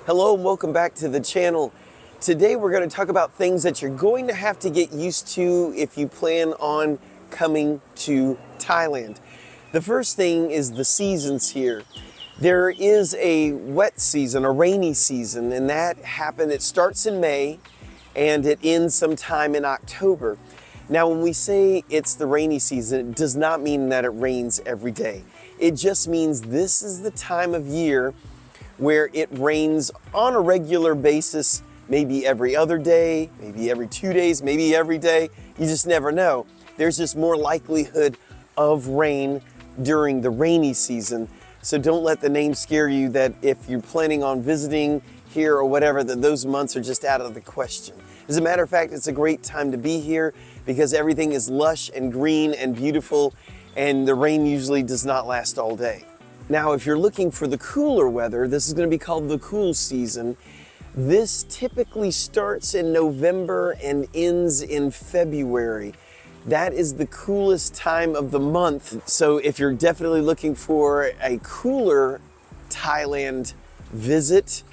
Hello and welcome back to the channel. Today we're going to talk about things that you're going to have to get used to if you plan on coming to Thailand. The first thing is the seasons here. There is a wet season, a rainy season, and it starts in May and it ends sometime in October. Now when we say it's the rainy season, it does not mean that it rains every day. It just means this is the time of year where it rains on a regular basis, maybe every other day, maybe every 2 days, maybe every day. You just never know. There's just more likelihood of rain during the rainy season. So don't let the name scare you that if you're planning on visiting here or whatever, that those months are just out of the question. As a matter of fact, it's a great time to be here because everything is lush and green and beautiful, and the rain usually does not last all day. Now, if you're looking for the cooler weather, this is going to be called the cool season. This typically starts in November and ends in February. That is the coolest time of the month. So if you're definitely looking for a cooler Thailand visit,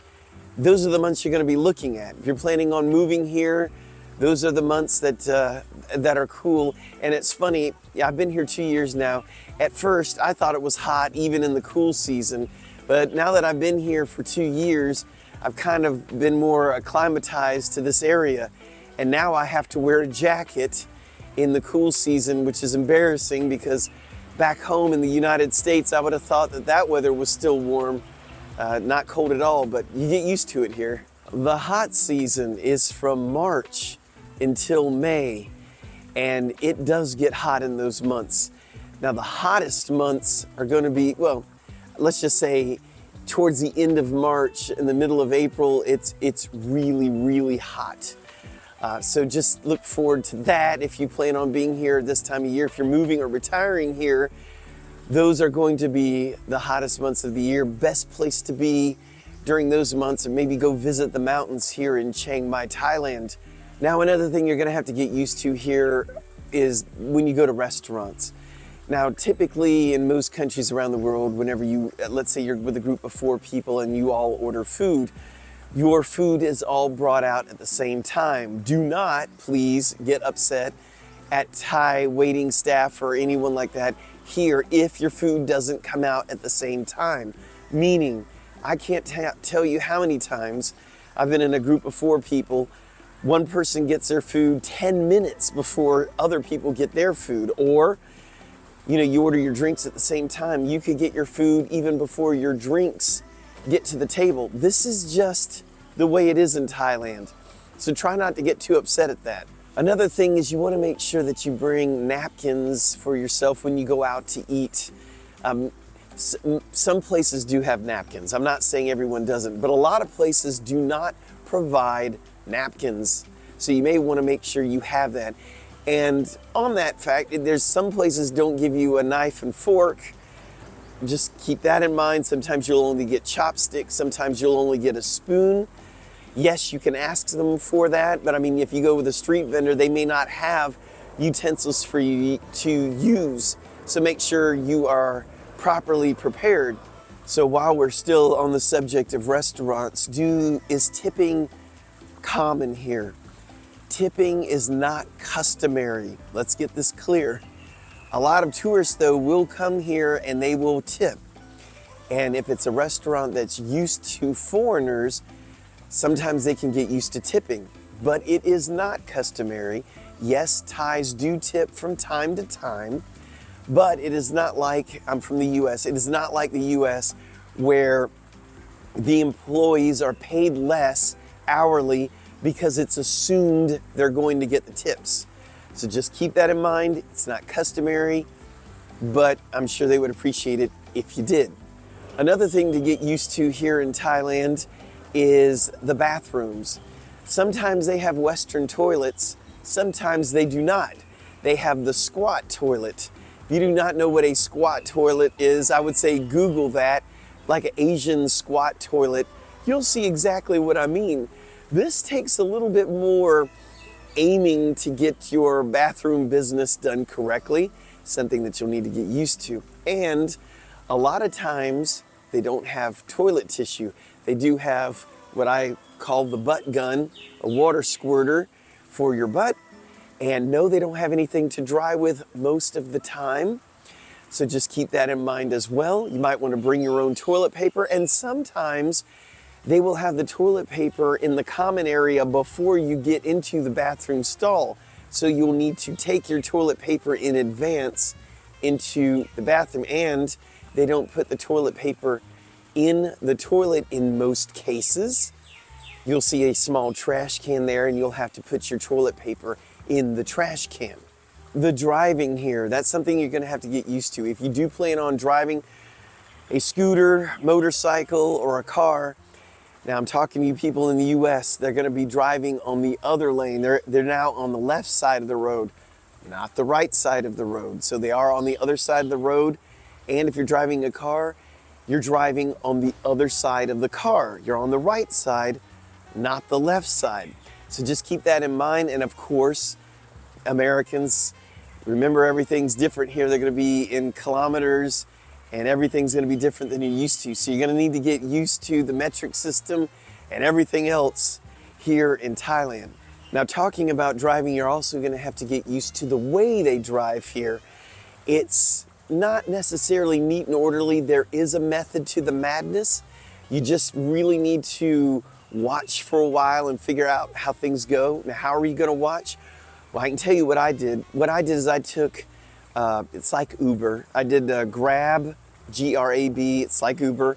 those are the months you're going to be looking at. If you're planning on moving here, those are the months that are cool. And it's funny, I've been here 2 years now. At first, I thought it was hot even in the cool season. But now that I've been here for 2 years, I've kind of been more acclimatized to this area. And now I have to wear a jacket in the cool season, which is embarrassing because back home in the United States, I would have thought that weather was still warm. Not cold at all, but you get used to it here. The hot season is from March until May, and it does get hot in those months. Now the hottest months are going to be, well, let's just say towards the end of March and the middle of April, it's really, really hot. So just look forward to that if you plan on being here this time of year. If you're moving or retiring here, those are going to be the hottest months of the year. Best place to be during those months, and maybe go visit the mountains here in Chiang Mai, Thailand. Now, another thing you're going to have to get used to here is when you go to restaurants. Now, typically in most countries around the world, whenever let's say you're with a group of 4 people and you all order food, your food is all brought out at the same time. Do not, please, get upset at Thai waiting staff or anyone like that here if your food doesn't come out at the same time. Meaning, I can't tell you how many times I've been in a group of 4 people. One person gets their food 10 minutes before other people get their food. Or, you order your drinks at the same time. You could get your food even before your drinks get to the table. This is just the way it is in Thailand. So try not to get too upset at that. Another thing is you want to make sure that you bring napkins for yourself when you go out to eat. Some places do have napkins. I'm not saying everyone doesn't, but a lot of places do not provide napkins. So you may want to make sure you have that. And on that fact, there's some places don't give you a knife and fork. Just keep that in mind. Sometimes you'll only get chopsticks. Sometimes you'll only get a spoon. Yes, you can ask them for that, but I mean, if you go with a street vendor, they may not have utensils for you to use. So make sure you are properly prepared. So while we're still on the subject of restaurants, is tipping common here? Tipping is not customary. Let's get this clear. A lot of tourists, though, will come here and they will tip. And if it's a restaurant that's used to foreigners, sometimes they can get used to tipping, but it is not customary. Yes, Thais do tip from time to time, but it is not like, I'm from the US, it is not like the US where the employees are paid less hourly because it's assumed they're going to get the tips. So just keep that in mind. It's not customary, but I'm sure they would appreciate it if you did. Another thing to get used to here in Thailand is the bathrooms. Sometimes they have Western toilets, sometimes they do not. They have the squat toilet. If you do not know what a squat toilet is, I would say Google that, like an Asian squat toilet. You'll see exactly what I mean. This takes a little bit more aiming to get your bathroom business done correctly, something that you'll need to get used to. And a lot of times they don't have toilet tissue. They do have what I call the butt gun, a water squirter for your butt. And no, they don't have anything to dry with most of the time. So just keep that in mind as well. You might want to bring your own toilet paper, and sometimes they will have the toilet paper in the common area before you get into the bathroom stall. So you'll need to take your toilet paper in advance into the bathroom, and they don't put the toilet paper in the toilet in most cases. You'll see a small trash can there, and you'll have to put your toilet paper in the trash can. The driving here, that's something you're gonna have to get used to. If you do plan on driving a scooter, motorcycle, or a car, now I'm talking to you people in the US, they're gonna be driving on the other lane. They're now on the left side of the road, not the right side of the road. So they are on the other side of the road. And if you're driving a car, you're driving on the other side of the car. You're on the right side, not the left side. So just keep that in mind. And of course, Americans, remember everything's different here. They're gonna be in kilometers, and everything's gonna be different than you're used to. So you're gonna need to get used to the metric system and everything else here in Thailand. Now, talking about driving, you're also gonna have to get used to the way they drive here. It's not necessarily neat and orderly. There is a method to the madness. You just really need to watch for a while and figure out how things go. Now, how are you gonna watch? Well, I can tell you what I did. What I did is I took, it's like Uber. I did Grab, G-R-A-B, it's like Uber.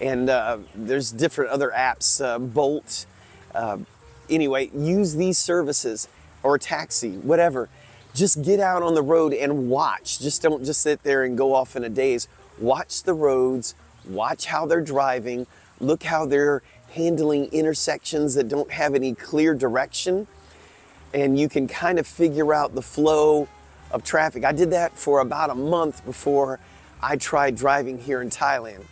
And there's different other apps, Bolt. Anyway, use these services, or a taxi, whatever. Just get out on the road and watch. Just don't just sit there and go off in a daze. Watch the roads, watch how they're driving, look how they're handling intersections that don't have any clear direction, and you can kind of figure out the flow of traffic. I did that for about a month before I tried driving here in Thailand.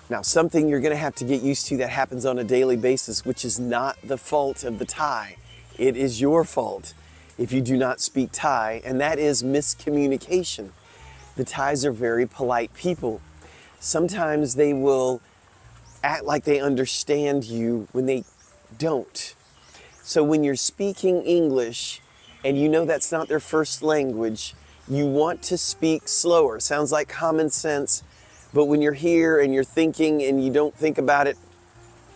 Now, something you're gonna have to get used to that happens on a daily basis, which is not the fault of the Thai. It is your fault if you do not speak Thai, and that is miscommunication. The Thais are very polite people. Sometimes they will act like they understand you when they don't. So when you're speaking English and you know that's not their first language, you want to speak slower. Sounds like common sense, but when you're here and you're thinking and you don't think about it,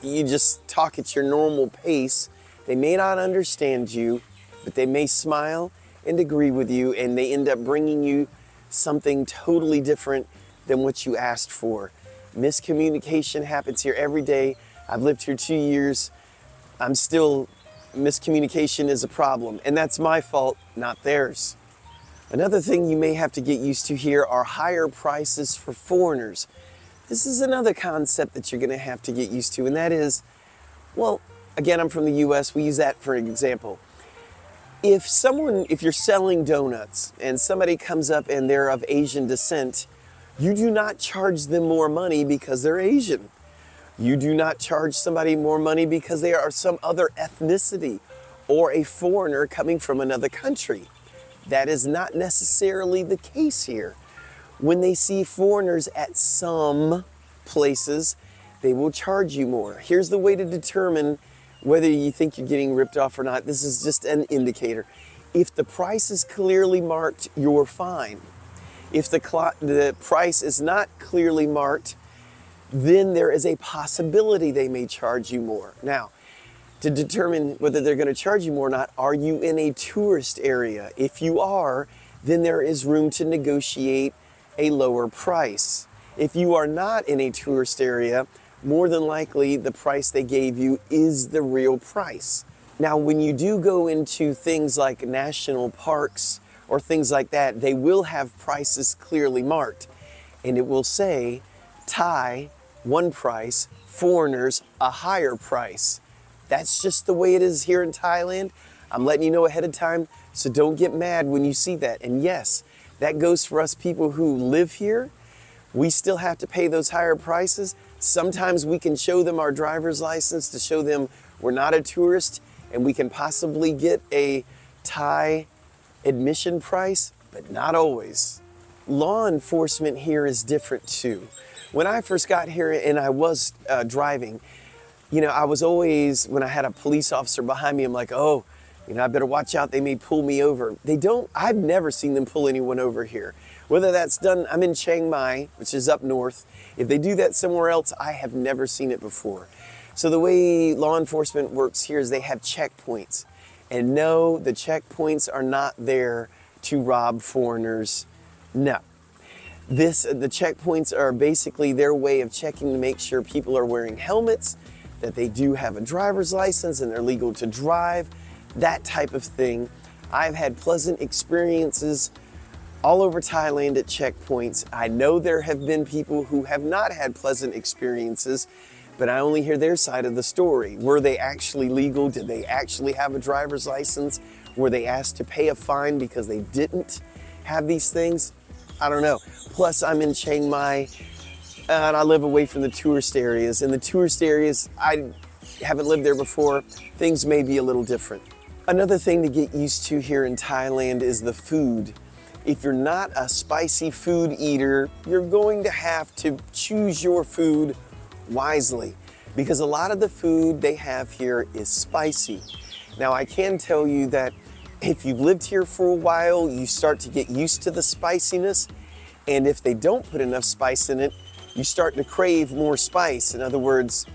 you just talk at your normal pace. They may not understand you, but they may smile and agree with you, and they end up bringing you something totally different than what you asked for. Miscommunication happens here every day. I've lived here 2 years. Miscommunication is a problem, and that's my fault, not theirs. Another thing you may have to get used to here are higher prices for foreigners. This is another concept that you're gonna have to get used to, and that is, well, again, I'm from the US, we use that for an example. If you're selling donuts and somebody comes up and they're of Asian descent, you do not charge them more money because they're Asian. You do not charge somebody more money because they are some other ethnicity or a foreigner coming from another country. That is not necessarily the case here. When they see foreigners at some places, they will charge you more. Here's the way to determine whether you think you're getting ripped off or not. This is just an indicator. If the price is clearly marked, you're fine. If the price is not clearly marked, then there is a possibility they may charge you more. Now, to determine whether they're going to charge you more or not, are you in a tourist area? If you are, then there is room to negotiate a lower price. If you are not in a tourist area, more than likely the price they gave you is the real price. Now, when you do go into things like national parks or things like that, they will have prices clearly marked, and it will say Thai, one price, foreigners, a higher price. That's just the way it is here in Thailand. I'm letting you know ahead of time, so don't get mad when you see that. And yes, that goes for us people who live here. We still have to pay those higher prices. Sometimes we can show them our driver's license to show them we're not a tourist, and we can possibly get a Thai admission price, but not always. Law enforcement here is different too. When I first got here and I was driving, You know, I was always, when I had a police officer behind me, I'm like, oh, you know, I better watch out, they may pull me over. They don't, I've never seen them pull anyone over here. Whether that's done, I'm in Chiang Mai, which is up north. If they do that somewhere else, I have never seen it before. So the way law enforcement works here is they have checkpoints. And no, the checkpoints are not there to rob foreigners. No. The checkpoints are basically their way of checking to make sure people are wearing helmets, that they do have a driver's license and they're legal to drive, that type of thing. I've had pleasant experiences all over Thailand at checkpoints. I know there have been people who have not had pleasant experiences, but I only hear their side of the story. Were they actually legal? Did they actually have a driver's license? Were they asked to pay a fine because they didn't have these things? I don't know. Plus, I'm in Chiang Mai and I live away from the tourist areas. In the tourist areas, I haven't lived there before. Things may be a little different. Another thing to get used to here in Thailand is the food. If you're not a spicy food eater, you're going to have to choose your food wisely, because a lot of the food they have here is spicy. Now, I can tell you that if you've lived here for a while, you start to get used to the spiciness, and if they don't put enough spice in it, you start to crave more spice. In other words,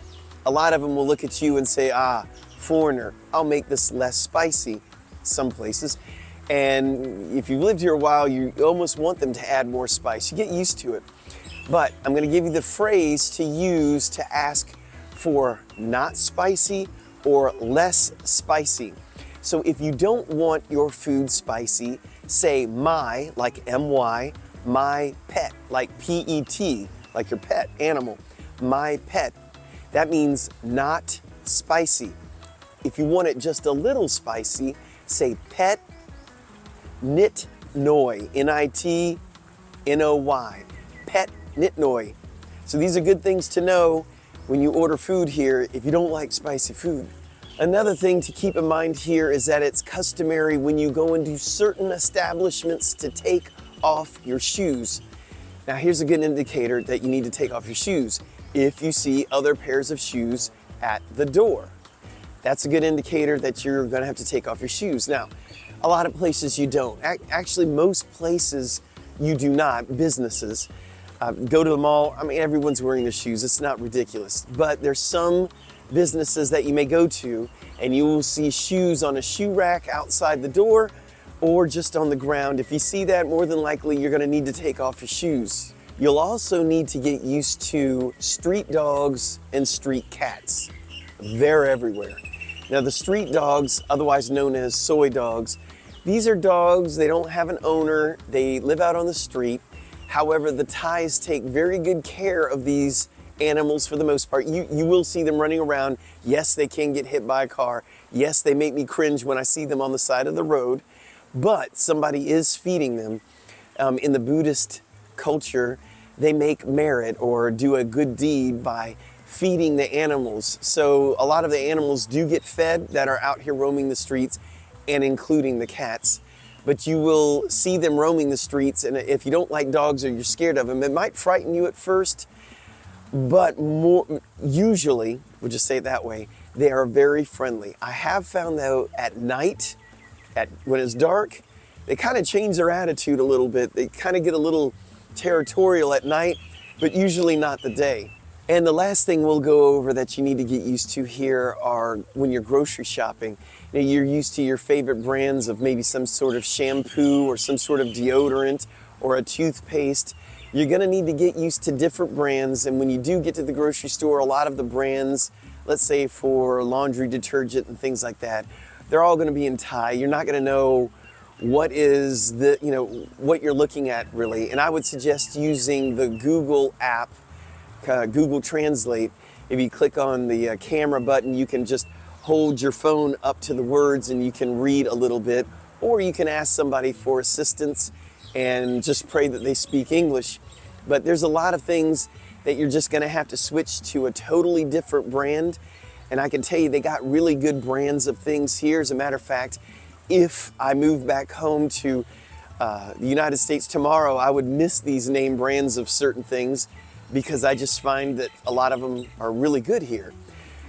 a lot of them will look at you and say, ah, foreigner, I'll make this less spicy, some places. And if you've lived here a while, you almost want them to add more spice. You get used to it. But I'm going to give you the phrase to use to ask for not spicy or less spicy. So if you don't want your food spicy, say my, like M-Y, my pet, like P-E-T, like your pet animal, my pet. That means not spicy. If you want it just a little spicy, say pet nit noi, N-I-T-N-O-Y, pet nit noi. So these are good things to know when you order food here if you don't like spicy food. Another thing to keep in mind here is that it's customary when you go into certain establishments to take off your shoes. Now here's a good indicator that you need to take off your shoes. If you see other pairs of shoes at the door, that's a good indicator that you're going to have to take off your shoes. Now, a lot of places you don't. Actually, most places you do not, businesses. Go to the mall, I mean, everyone's wearing their shoes. It's not ridiculous. But there's some businesses that you may go to and you will see shoes on a shoe rack outside the door or just on the ground. If you see that, more than likely you're going to need to take off your shoes. You'll also need to get used to street dogs and street cats. They're everywhere. Now the street dogs, otherwise known as soy dogs, these are dogs, they don't have an owner, they live out on the street. However, the Thais take very good care of these animals for the most part. You will see them running around. Yes, they can get hit by a car. Yes, they make me cringe when I see them on the side of the road, but somebody is feeding them. In the Buddhist culture, they make merit or do a good deed by feeding the animals. So a lot of the animals do get fed that are out here roaming the streets, and including the cats. But you will see them roaming the streets, and if you don't like dogs or you're scared of them, it might frighten you at first, but usually, we'll just say it that way, they are very friendly. I have found though at night, when it's dark, they kind of change their attitude a little bit. They kind of get a little territorial at night, but usually not the day. And the last thing we'll go over that you need to get used to here are when you're grocery shopping. You know, you're used to your favorite brands of maybe some sort of shampoo or some sort of deodorant or a toothpaste. You're going to need to get used to different brands. And when you do get to the grocery store, a lot of the brands, let's say for laundry detergent and things like that, they're all going to be in Thai. You're not going to know what is the, you know, what you're looking at really. And I would suggest using the Google app, Google Translate. If you click on the camera button, you can just hold your phone up to the words and you can read a little bit, or you can ask somebody for assistance and just pray that they speak English. But there's a lot of things that you're just going to have to switch to a totally different brand. And I can tell you they got really good brands of things here. As a matter of fact, if I move back home to the United States tomorrow, I would miss these name brands of certain things because I just find that a lot of them are really good here.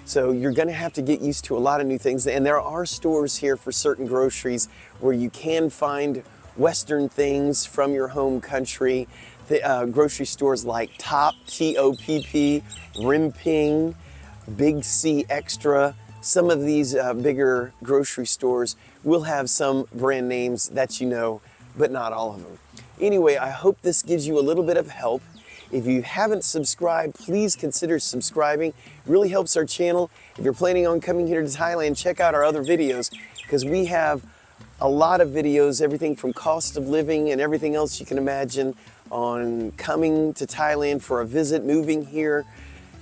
So you're going to have to get used to a lot of new things. And there are stores here for certain groceries where you can find Western things from your home country. Grocery stores like Top, T-O-P-P, Rimping, Big C Extra. Some of these bigger grocery stores will have some brand names that you know, but not all of them. Anyway, I hope this gives you a little bit of help. If you haven't subscribed, please consider subscribing. It really helps our channel. If you're planning on coming here to Thailand, check out our other videos because we have a lot of videos, everything from cost of living and everything else you can imagine on coming to Thailand for a visit, moving here,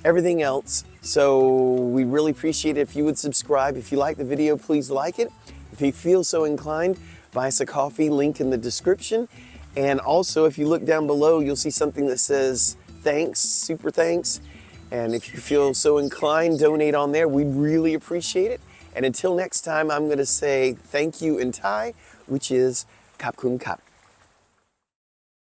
everything else. So we really appreciate it if you would subscribe. If you like the video, please like it. If you feel so inclined, buy us a coffee, link in the description. And also, if you look down below, you'll see something that says thanks, super thanks. And if you feel so inclined, donate on there. We'd really appreciate it. And until next time, I'm going to say thank you in Thai, which is Khap Kun Khap.